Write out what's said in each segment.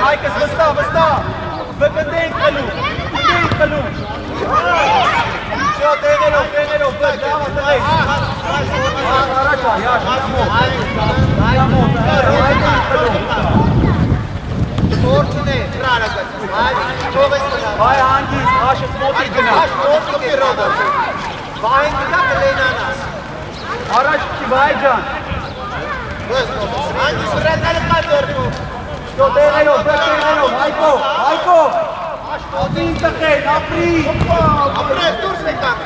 Հայկս վստահ, վկնդեինք խլում, Շո տեղերով, լավա տղեկ, առաջա, յաշ, մոտ, Fortune, rara găsi. Hai, povesti. Hai, hangis, aș-ți moti gâna. Aș motu pe rodă. Vai, dacă le nanas. Araç ki, vai, can. Băs, hangis, redele ca dormu. Șo տեղերով, Հայկո. Ոտին տղեն, ապրի. Ապրես, դուրս եկան։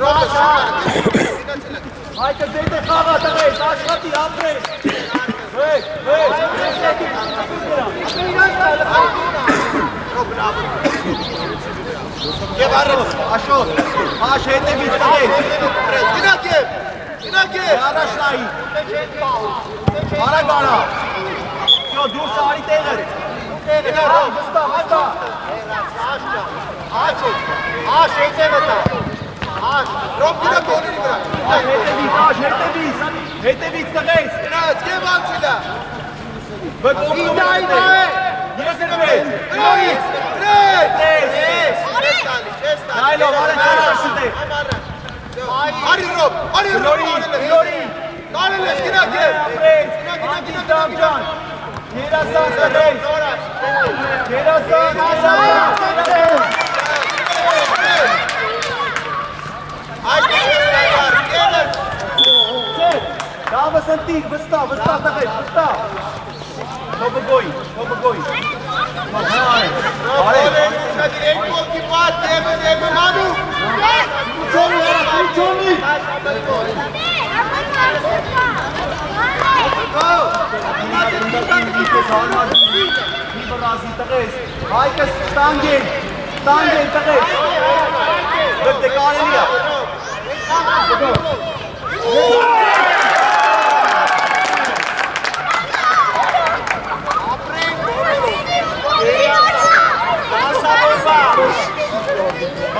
Rodă, շարը, Հայկը ձետ է խաղա տղես, աշխատի, ապրես։ Վեկ, Եվ առեց, Աշոտ, հաշ հետևից տղես։ Գնակ եվ։ Առաջ նայի։ Արագ արա։ Շո դուրս արի տեղը։ Վստահ։ Աշ, հետև էտա։ Աշ, ռոբ գնակ օրերի վրա։ Հետևից տղես։ Գնաց, եվ անցիլա։ Վկոմնոմ Ես Նայլով, արեն չարաշուտ է։ Արի ռոբ, տարել ես, գնակ եվ։ Հանգիս դամջան, երասանց տղես, երասանց։ Դավս ընտիկ, վստահ տղես, վստահ։ Հոբգոյի։ Երկուքի պատ, դեպը մանու։ Ճոնի։ Մի բրազի տղես, հայկս տանգեն տղես, վեկ դե կարելի է։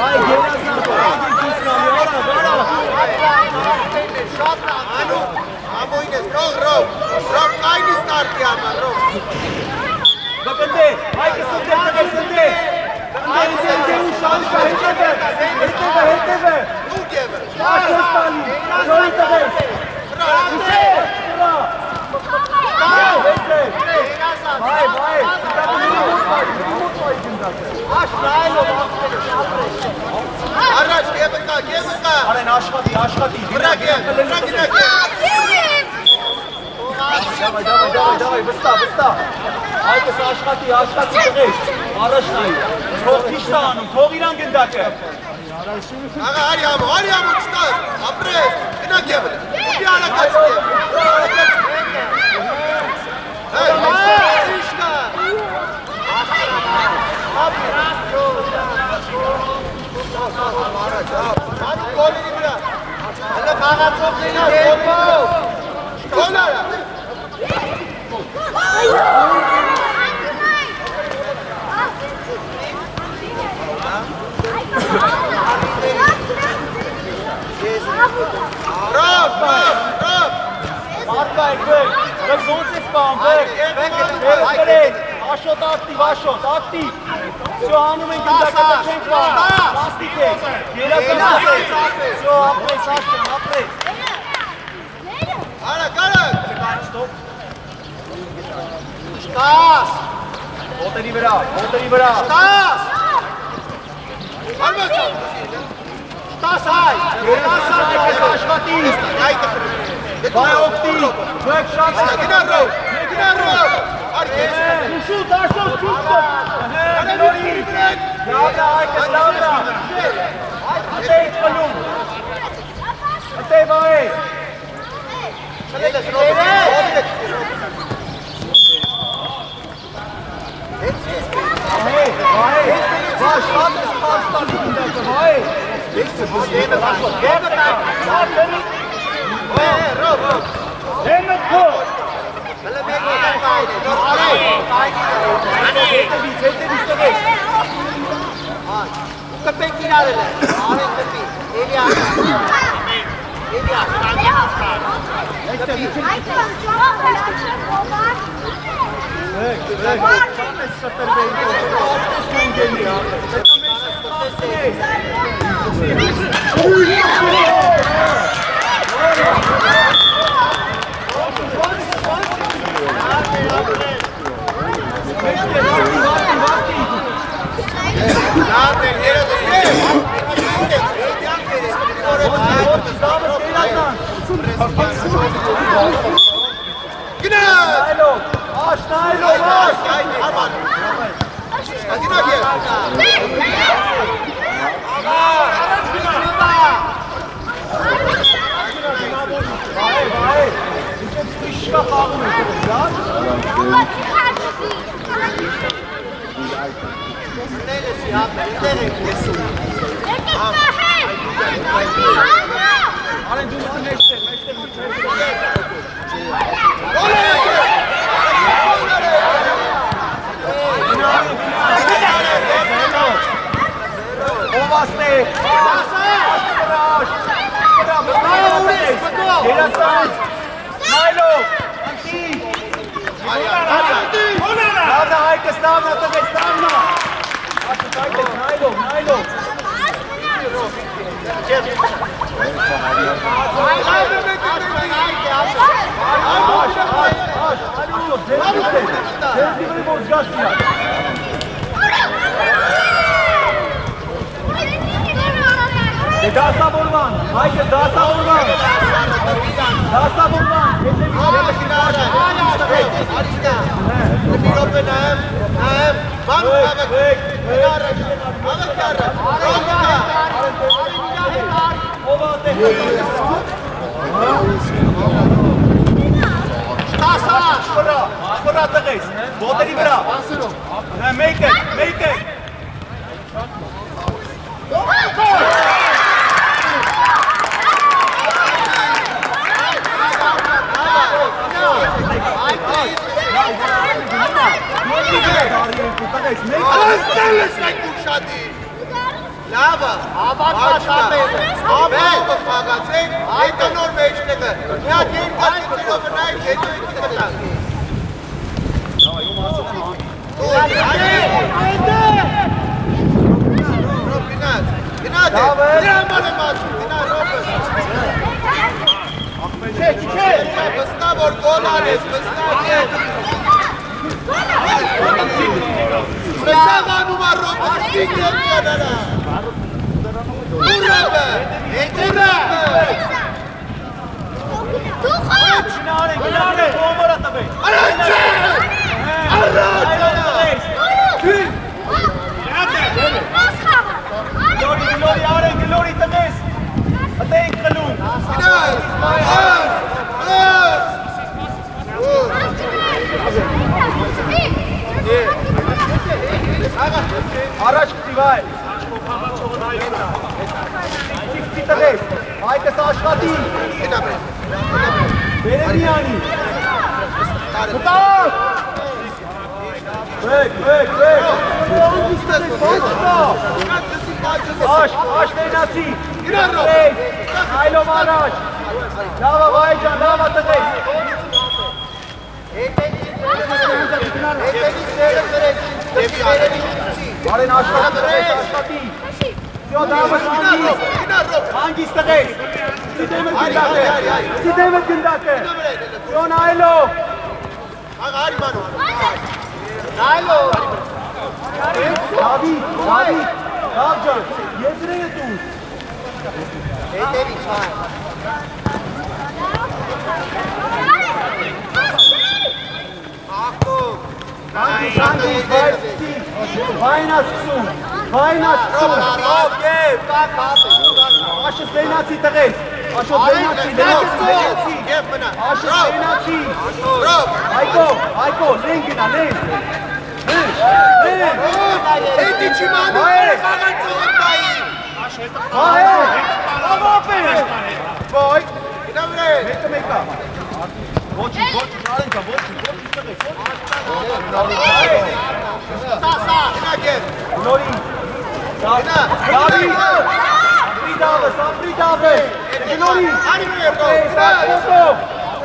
Հայ գերազան պարագին կուս կամի, արա։ Շատ անու, ամոյն ես, ռոբ, կայնի ստարտի համար, ռոբ։ Բկնդե, հայկը սնդե տղես, սնդե ու շանսը, հետևը։ Ուկ եվը։ Աշոս տալի, շորի տղես։ Առաջ, եվը կա։ Արեն աշխատի, Վրակ եվ։ Դավայ, վստահ։ Հայկս աշխատի տղես, առաջ նայի, թող քիշտ անում, թող իրան գնդակը։ Աղա, արի ամու, չտար, ապրես, գնակ եվը, ուպի ալակաց եվ։ Հիշկա։ Գոլերի վրա, հլը խաղացող նենա, գոլ արա։ Ռոբ։ Մարդկա եկվեք, վեկ զոնց ես պան, վեկ, Աշոտ ակտիվ, Շո հանում ենք ընդակատը չենք պան, լաստիկ եք, երասանց եք, շո ապրես, ապրես։ Արակ։ Շտաս, ոտերի վրա, Շտաս։ Արմաց։ շտաս հայ, երասանց եք աշխատի, վայ ոգտի, վեկ շատ եք, Գնա ռոբ։ Արկես։ շուտ, լավդա հայկս, լավդա, ատեի խլում, ատեի վայ, շատ ես պարստալի գնդակը, վայ, Ռոբ։ հենդ քո, Հլը մեկ ոտակ կայնի, հետևից տղես, կպեք իրարել է, արեն կպի, էլի աշկան,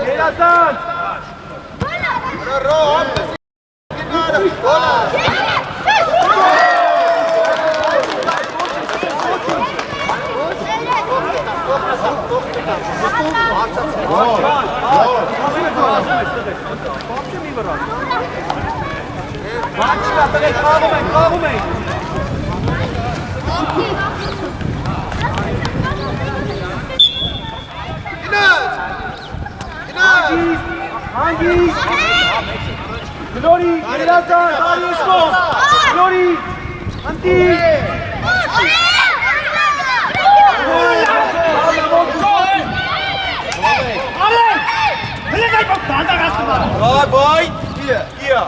Երազանց։ Խաղում ենք։ Հանգիստ։ Գլորի, երազան, արի ուսկով։ Գլորի, հնդի։ Արեն, հլեք այդ ոք դանդար ասում է։ Բայ, իա։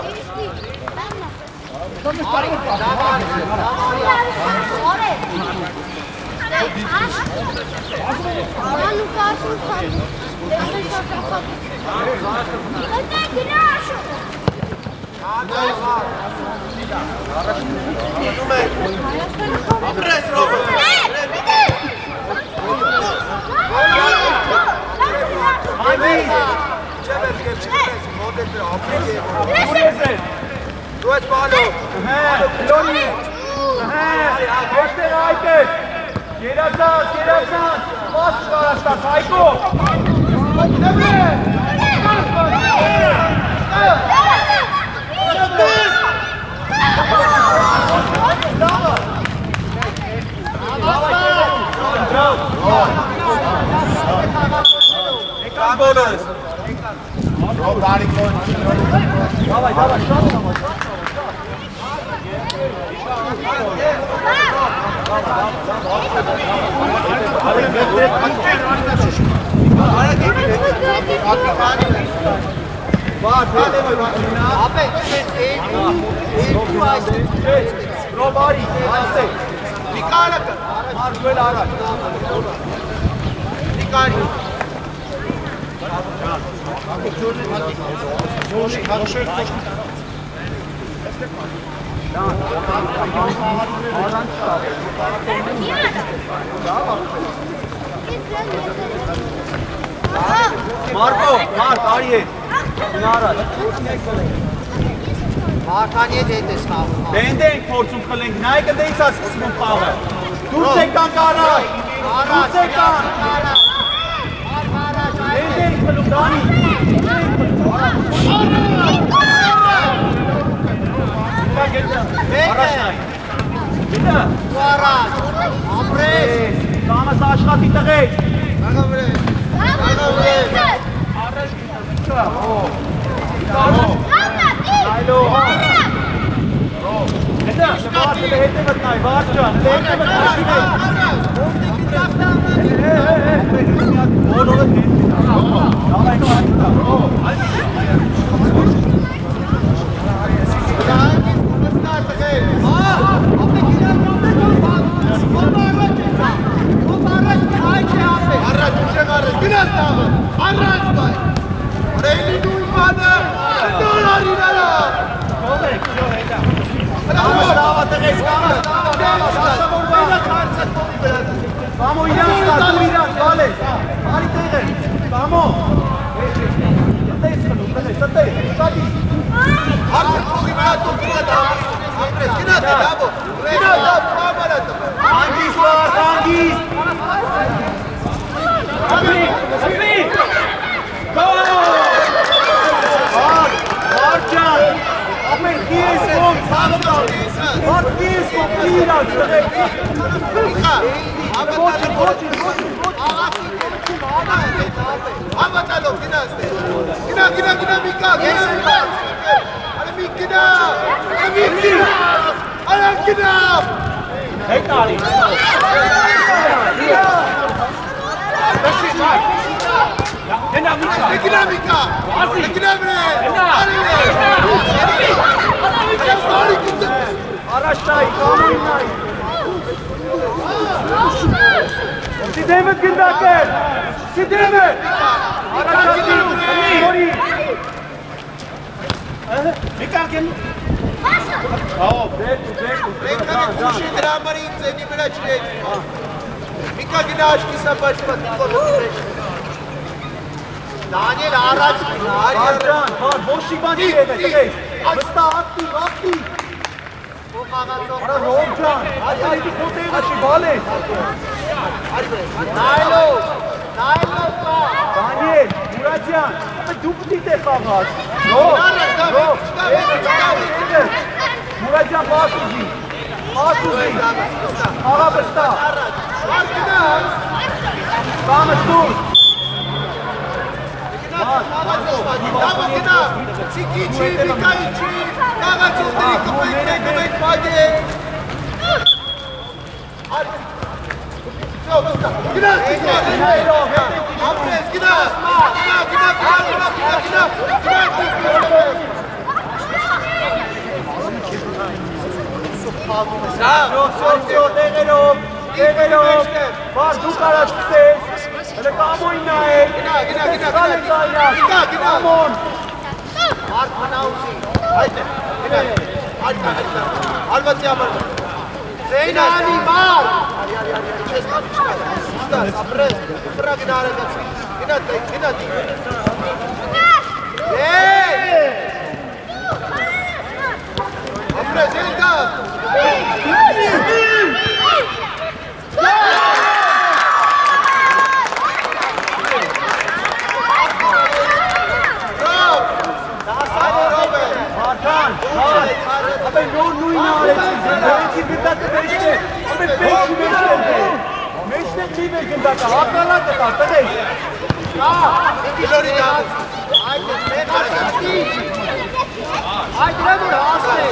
Երազանց, պաս կարաստաց, հայկո։ Մարկո, Մարկ, արի հետ, նարած։ Մարկանի հետ ես խաղում։ Դենդ ենք փորձում խլենք, նայք դեից ասկսում եմ խաղը։ Դուրս եկանք առաջ, դուրս եկանք։ Դենդ ենք խլում, Դանի։ Առաջ նայք։ Գիտը։ Ու առաջ, ամրես։ Կամս աշխատի տղեջ։ Այլո, հետը, վարդը հետը վտնայ, վարդ ճան, հետը վտնայ, Vamos, Irán, tú Irán, vale. Vale, Tigre. Vamos. Sideme Gündaker! Sideme! Mikanken! Oh, Mika Ginash ki sa bachpat ko Դանիել առաջ գնա, Աջան, հար, ոչի բան չի եղել, տղեկ։ Վստահ, ակտիվ, ակտիվ։ Արա Ռոբջան, այդի քո տեղը չի, բալես։ նայլով կա։ Դանիել, Մուրադյան, դու պտի տեղ խաղաս։ Մուրադյան, պաս ուզի։ Աղա վստահ։ Կամս դուր։ Չիկի չի, վիկայի չի, կաղացողների կմենք պագե։ Գնաս, ապրես, գնաս, Տեղերով, բար դու կարաս պտես, հլը կամոյն նայել, կամոն, Մարդ մնաուսի։ Այդ է, ալվացի համար Զեյնանի մար։ չես մատիչկալ, ստաս, ապրես, վրա գնա արագացի, գնա դի։ Ապրես, ելկա։ Ապե նոր նույնը արեցին, վերեցին գնդակը վերջն է, ապե պեչի մեջն է լիվ է գնդակը, հակալակը կա, տղեկ։ Իլորի դամուց։ Այդ դրևոր հասն է։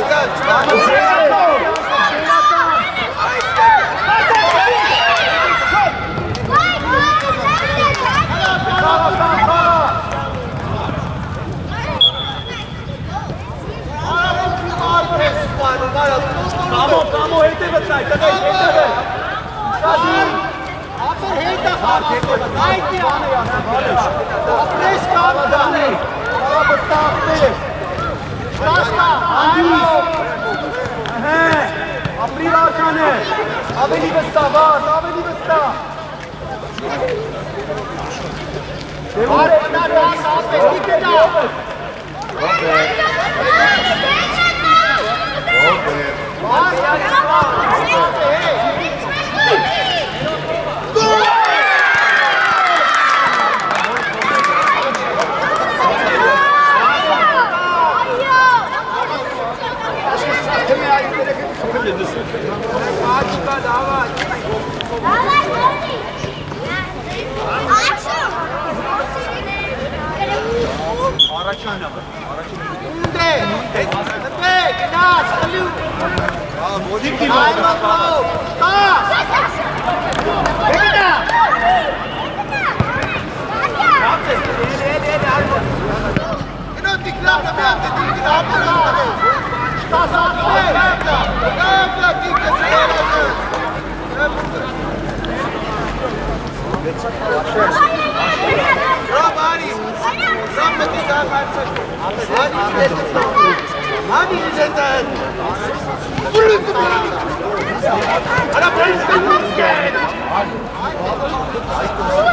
Կամո հետ է վծայ, տղեկ, հետ է վեր։ Ապր հետ է խաղացել, այդ է ապրես կամդանի, Կարա վստահվեր, շտասկա, այլով, ապրի վարքան է, ավելի վստահ, վար, ավելի վստահ։ վար մնար հաս ապես դիկետա,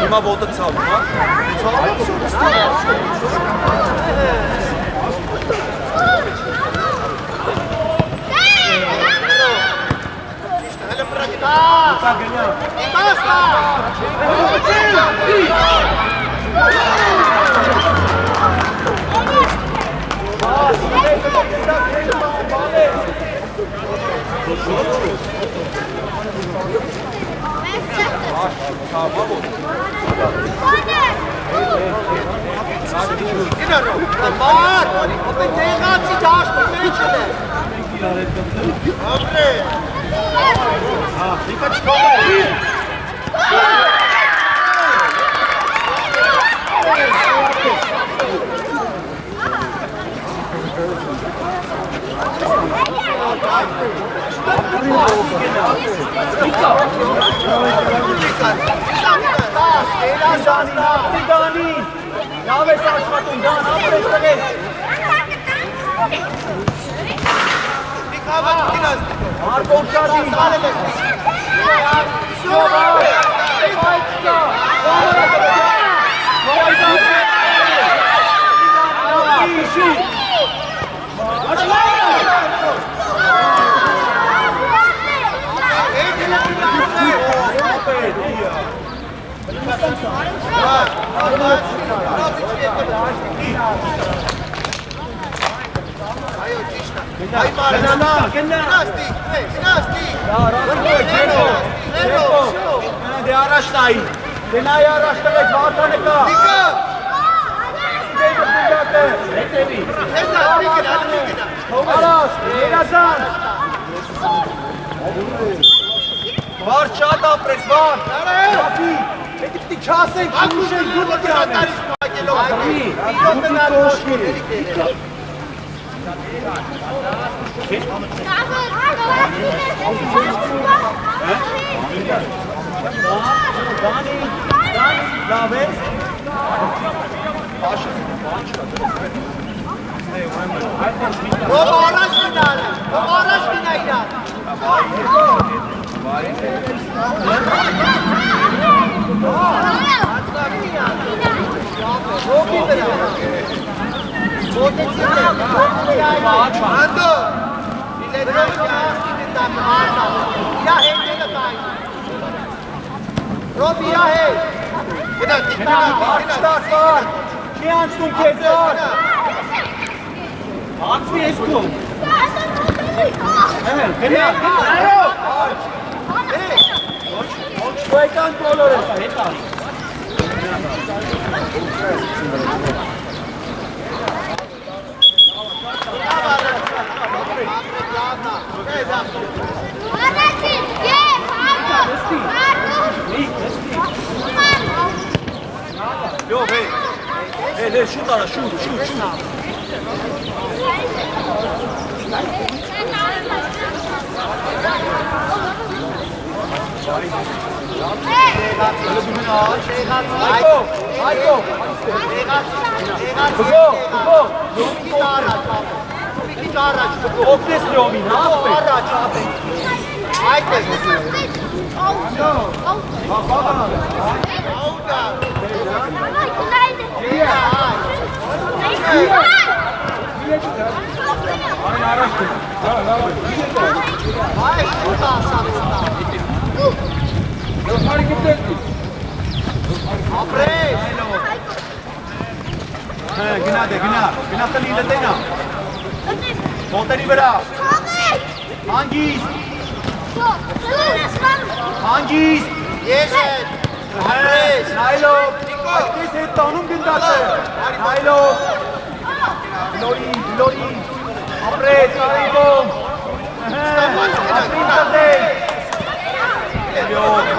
Հիմա ոտը ցավ, հա։ Մար, ապե տեղացի դաշտի մեջ էլ է։ Ապրես։ Դիկա չկողը։ Դանին, լավ ես աշխատում, դան, ապրես տղեկ։ Դիկավատ գնաս։ Արկոն շարդին, բալել ես։ Շոհար, այդ կա, բալել ես։ Դե առաջ նայի։ Դե նայի առաջ տվեք Վարդանը կա։ Դեգը պնդակը։ Հետևի։ Առաջ, երազան։ Վար շատ ապրես, վար։ Ապի, հետի պտի չասենք, չուշենք, դու պտի անենք։ Ապի, դու կոշկի։ Դանի, լավ ես։ Ով առաջ գնալ, ով առաջ գնա իրար։ Ո՞քի վրա։ Ո՞տեցի է։ Անդո։ Իրա հետները կային։ Ռոբ իրա հետ։ Գնա, վար, չի անցնում կեզ վար։ Ացվի ես կում։ Գնա, Ոյկան կոլոր ես, հետա։ Yok hey. Hey şut ara şut. Hayko. Oknes Robi, ne yapayım? Gına taliyle tena. Monteri vera. Hangis? Hangis? Yeşil. Nailo. Kes et tanım gündate. Nailo. Lori. Apres, Nailo. Apres tate. Yo.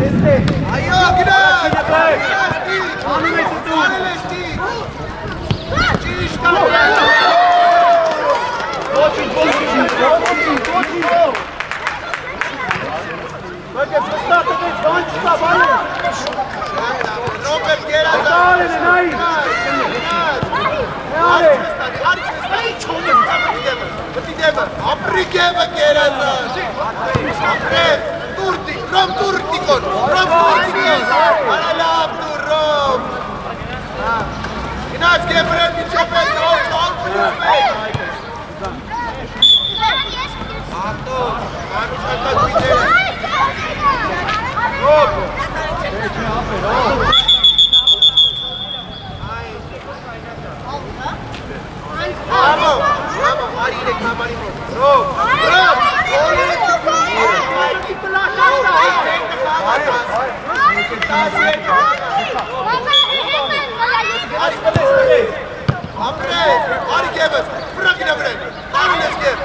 Այո, գնաց։ Անում ես դու։ Արել ես դի։ Ճիշտ է։ Ոչինչ։ Բայց ստատուտից բան չկա, բան։ Ռոբերտ գերազան։ Դարեն նայի։ Ապրիգևը գերազան։ Ապրես, տուրտի, ռոմ տուրտիկոն, ռոմ տուրտիկոն։ Արալավ դու ռոմ։ Գնաց գեբրել միջոպել նով պլյուս մեկ։ Արտո, անուշ ատակ վիդեր։ Ռոմ։ Amo, ari irek namari mo. Rob. Apres, ari gebes. Bırakın apres. Arıles geb.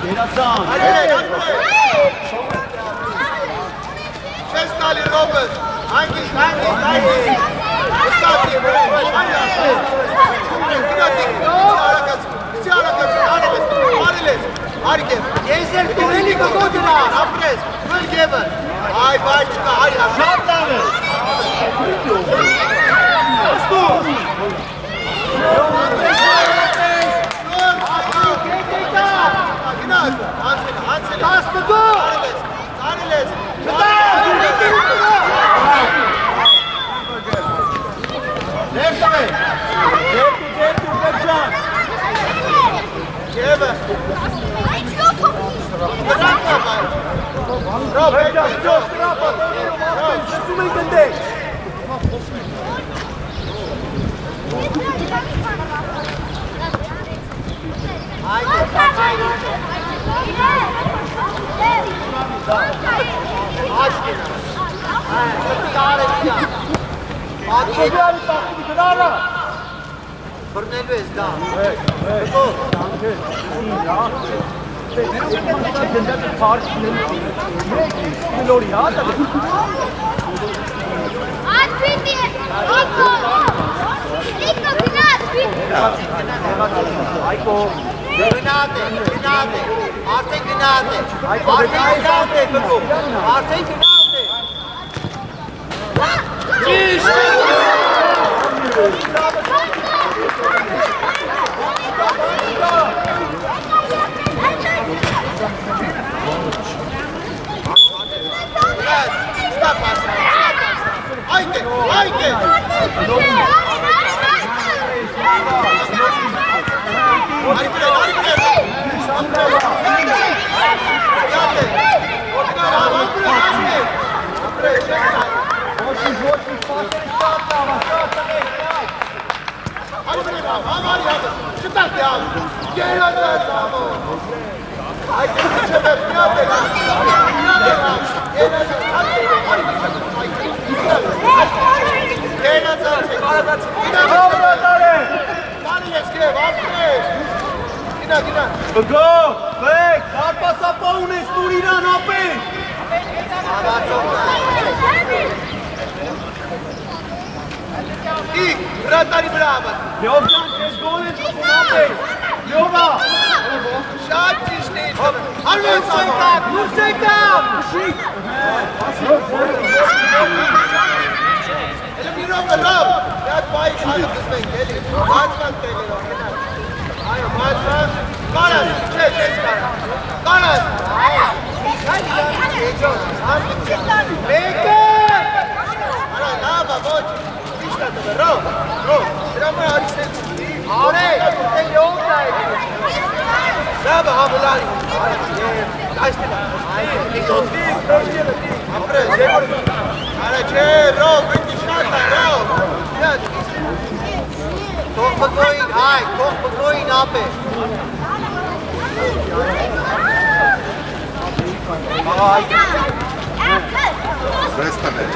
Գերազան։ Չես տալի Ռոբերտ, հանգիստ, ստատի, արել ես, արիք եմ, Ես էլ տուրելի կգոդնա։ ապրես, վեր գևը, այ բայ չկա, այ Շատ լավ է։ Բռնելու ես դա։ Գո, բեք, հարպասապա ունես տուր իրան ապեն։ Դի, հրատարի վրա ավատ։ Լյով ջան, կեզ գոն են տպում ապեն։ Լյովա։ Շատ ճիշտ է, արվեց ավատ։ Դուրս եկավ։ Ele mirou pra lá, já vai, olha os bem dele, mais pra ele, aí mais pra, cara, cara, Ara lava, voce, pista da ro, era mai arse, Ore, te yolda. lava hablani, dai ste, apre, ara che, ro, 20 shata, ro, Թող բգոյին, այ, թող բգոյին ապ է։ Ռեստան է։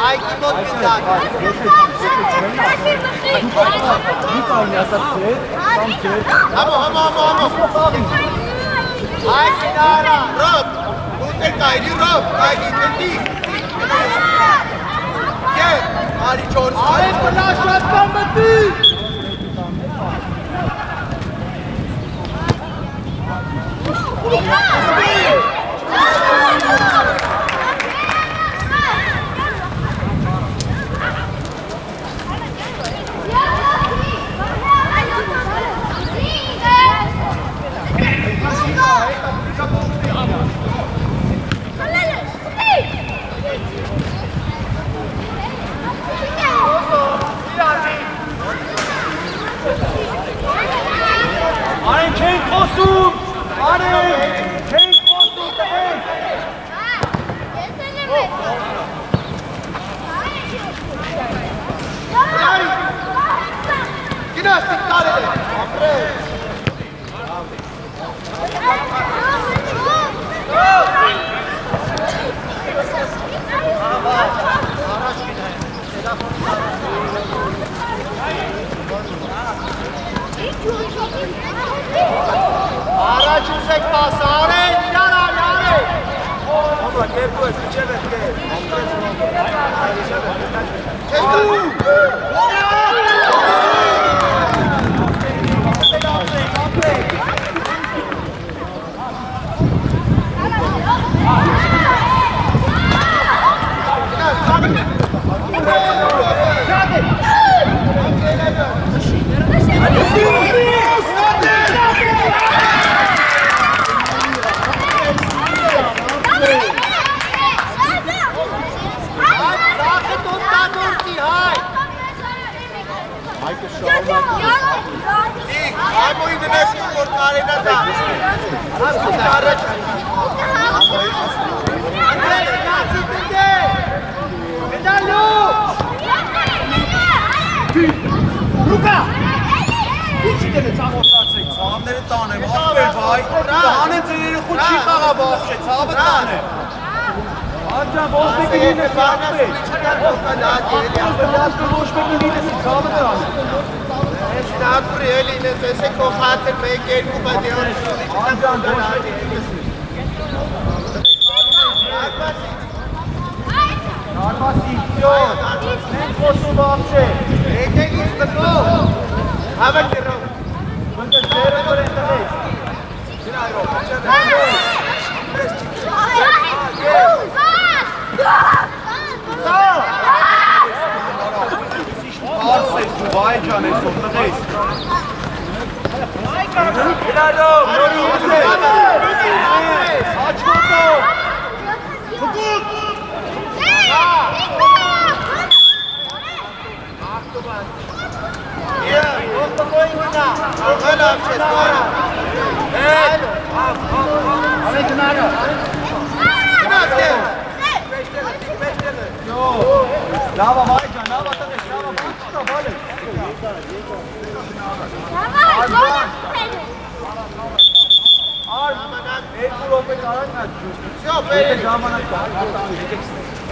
Այգի մոտ գնդակ։ Համո։ Այգի նարա, ռոբ, ուտեր կայրի ռոբ, այգի գնդի։ Եվ, արի չորս։ Արեն բնաշ շատկան մտի։ Արեն չենք խոսում, արեն չենք խոսում տղեն։ Գնացիք տարել է, ապրել։ Առաջ ուզեք պաս, արեն, իրար արի, արեն։ Համա, կերպու ես, իչև ես կեր։ Չես Այմոյի դնեսկու որ կարենա դա։ Ասում առաջ։ Նացի տնդե։ Գդալու։ Լուկա։ Ինչի դել է ծաղորդացեք, Ցավները տանեմ, ախպեր վայ, տանեմ ձեր երեխու չի խաղա բախշե, ցավը տանեմ։ Աջան ոչ մեկի լինես ախպեր։ Ախպեր ոչ մեկի լինես ծաղը տանեմ։ Ես նատուրի էլին ես եսեք ո խատր մեկ երկու բատ եղորի Աջան ոչ մեկի լինես։ Արմասի, վյո, մենք խոսում բախշե։ Եկեք ինձ բգով, հավը կերով։ Մնգս դերը որ են տղես։ Արս ես դու վայ ջան ես ով տղես։ Գնալով, նորի ուզ է։ Աչ ոտով։ Հալավ չես կարա։ Արեն գնալը։ Գնաց է։ Լավա վայ ջան, լավա տղես, լավա բուծկա, բալես։ Արմանակ, երկու ռոպե կարանք նա ջուր։ Շո, բերել։ Ժամանակ կար,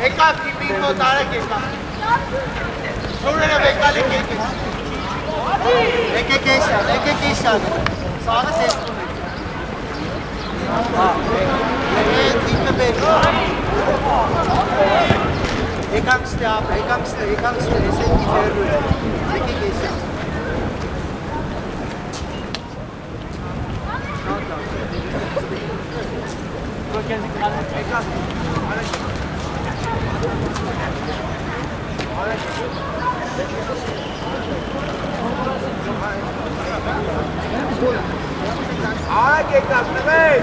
Եկավ կիպին մոտ արեք եկավ։ Շուրերը վեկալեք եկեք։ Եկեք էշան։ Սաղը տեսնում եք։ Տիպը բերում։ Եկամ ստե ապ, եկամ ստե, ես են դիվերու է։ Եկեք էշան։ Արագ եկավ, տղեր։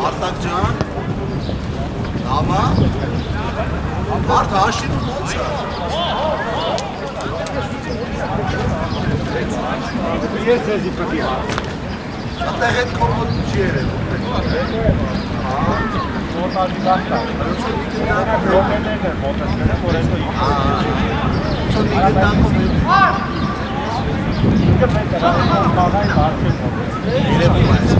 Արտակ ջան, լավա, մարդ հաշինում ոնց է։ Ես ձեզի պետք է հարցնեմ։ Այդտեղ այդ կոմոդ չի երևում։ Մոտաժի գաղթա։ Ռոմեներն են մոտեցնել, որ հետո ինքը պետք է խաղային հարցեր մոտեցնել։ Երևում է այս։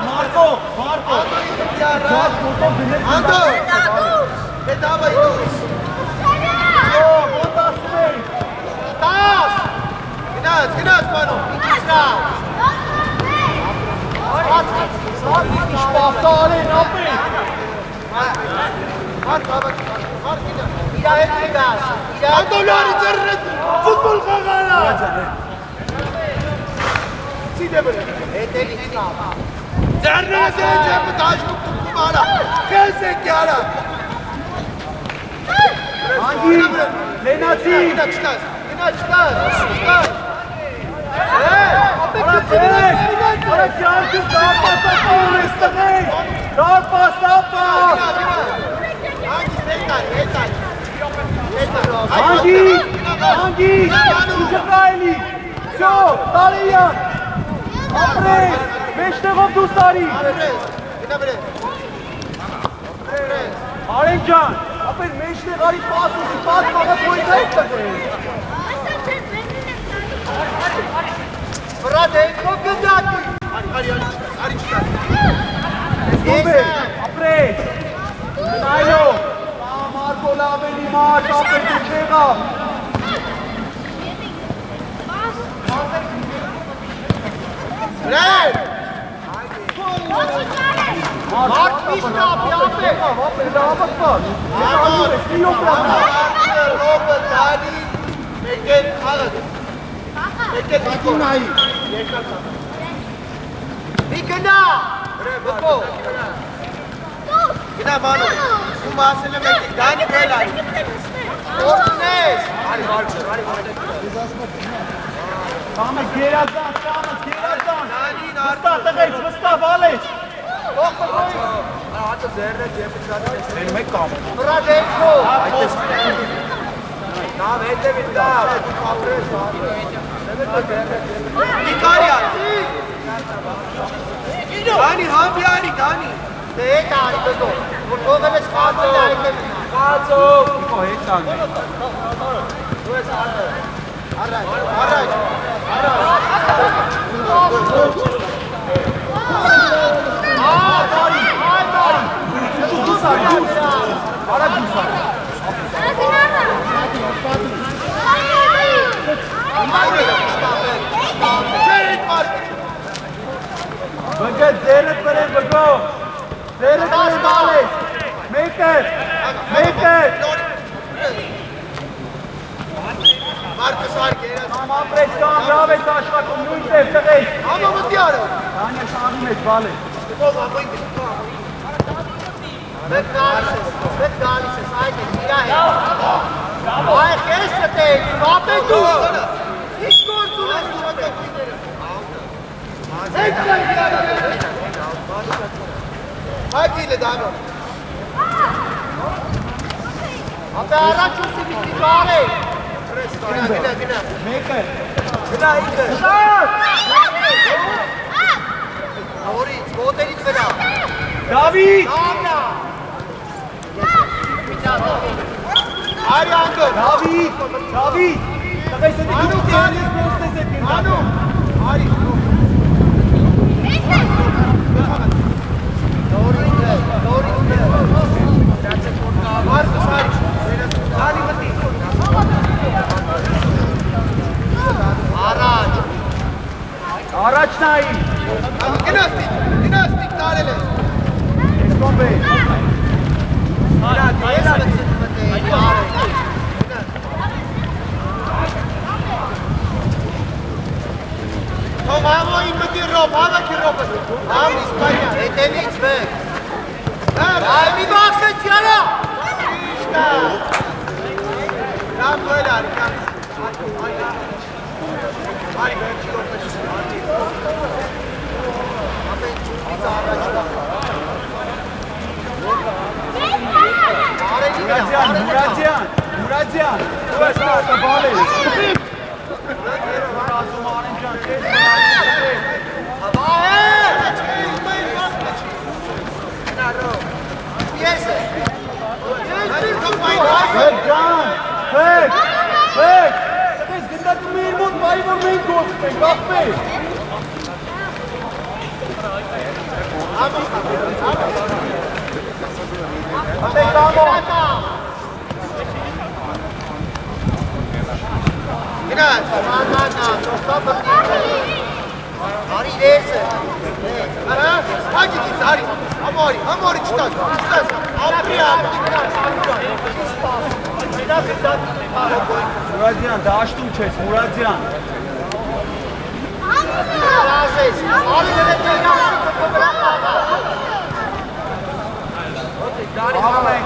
Marco, Marco. Ando! Che dava i due? Gnaaz, mano! Ando Lari Cerret! Futbol Kagala! Side böyle. Cerret Cerret taş tuttu bana. Gezek yara. Hangi? Lenati. Çıkar. Hangi? Israeli. Şo, Taliyan. Apres. 5 devam dostları. Arencan. Apres 5 devam pas fakat oynayıp da Brate, kokandaki. Ari çıkar. Apres. Nailo. Marco Laveni maç apres çıkega. Red! Mark nicht ab, ja, Robert Dani, Megan Arad. Megan Nikonai. Nikana! Bako. Gina mano. Sumasele Megan Dani Bela. Ornes. Thomas Gerazan. Mustafa Vales. Bradenko. Nikaria. Dani, ham yani Dani. Dani beto. Vurgoga mes kaço. Kaço. Bagat Zeynep Beren Bago. Zeynep Beren Vales. Make it. Marcus Arqueira. Tamam prestam brave taşla komünite eftereş. Ama mı diyorum? Tanya Şahimet Vales. Betgalises, aynen. Ay, gestete. Vape tu. Hiç korktuğunuz Hakiyle devam et. Abi araç olsun bitti bari. Gina. Make it. Gina. Ori, Vodelic veda. David. Ariango. David. Sakay sa Anu Kari. Anu. Ari. Marcus Ari. Ali Mati. Araç nahi. Gimnastik talele. Eskombe. Vamos invertir ropa, vamos aquí ropa. Vamos España, tenéis weg. Ay, mi baja, Tiana. İşte. Tam böyle harika. Harika. Muradyan. Başka Vales. Can. Fek. Sakay ganda tumir mo, bay mo. Ari verse. Ara, hadi git Ari. Amori çıkar. Muradyan, daştım çes, Muradyan.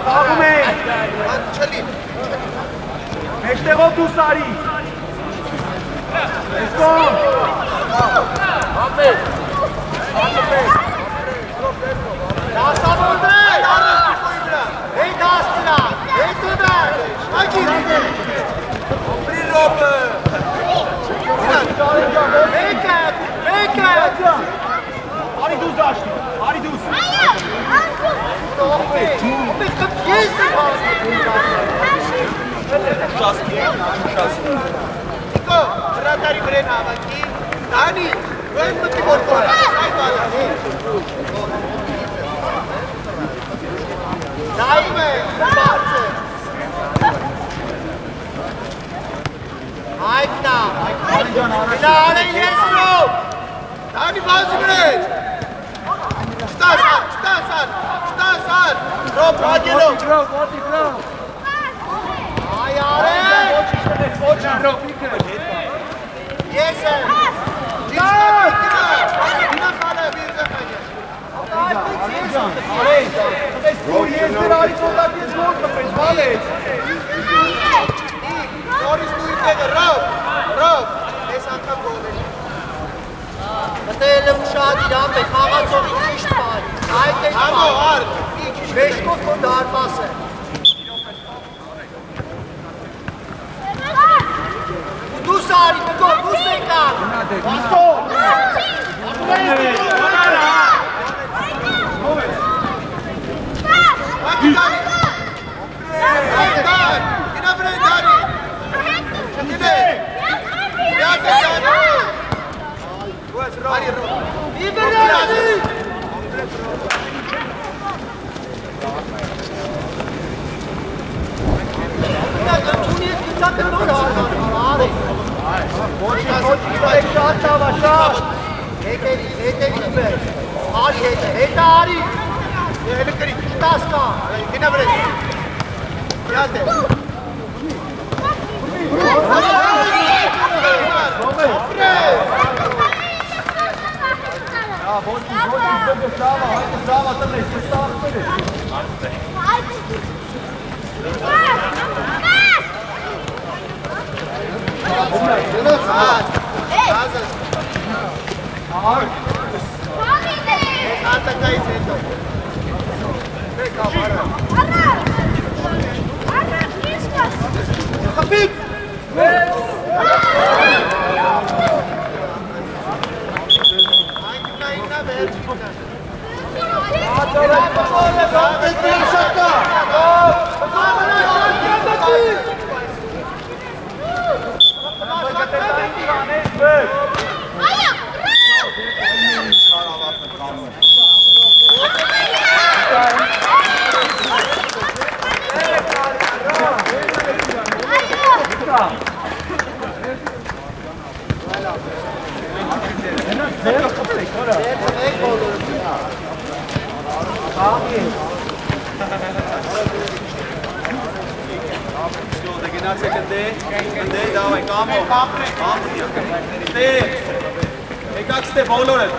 Ağabey. Çalayım. Meştegov Dusari. Let's go. Ahmet. Dasa vurdu. Hey Dastina. Hey Tuber. Hadi. Bir rope. Beke. Ari Duz daştım. Ari Duz. Opet kap yesin. Niko, ratari brena baki. Dani, ben mutlu borkora. Say bana. Daime, batse. Ayna. Bilale yesro. Dani bazı bret. Stan. Drop, agilo. Ayare. Yes, sir. Dina khala bir zakaya. Doris tu itega rob. Es անգամ գոլեր։ Մտել է ուշադի դամ է խաղացողի ճիշտ բան։ Այդ է բան։ Հար, մեջքով կո դարպաս է։ Դու սարի, դու սեկան։ Վասո։ Как ste bolore?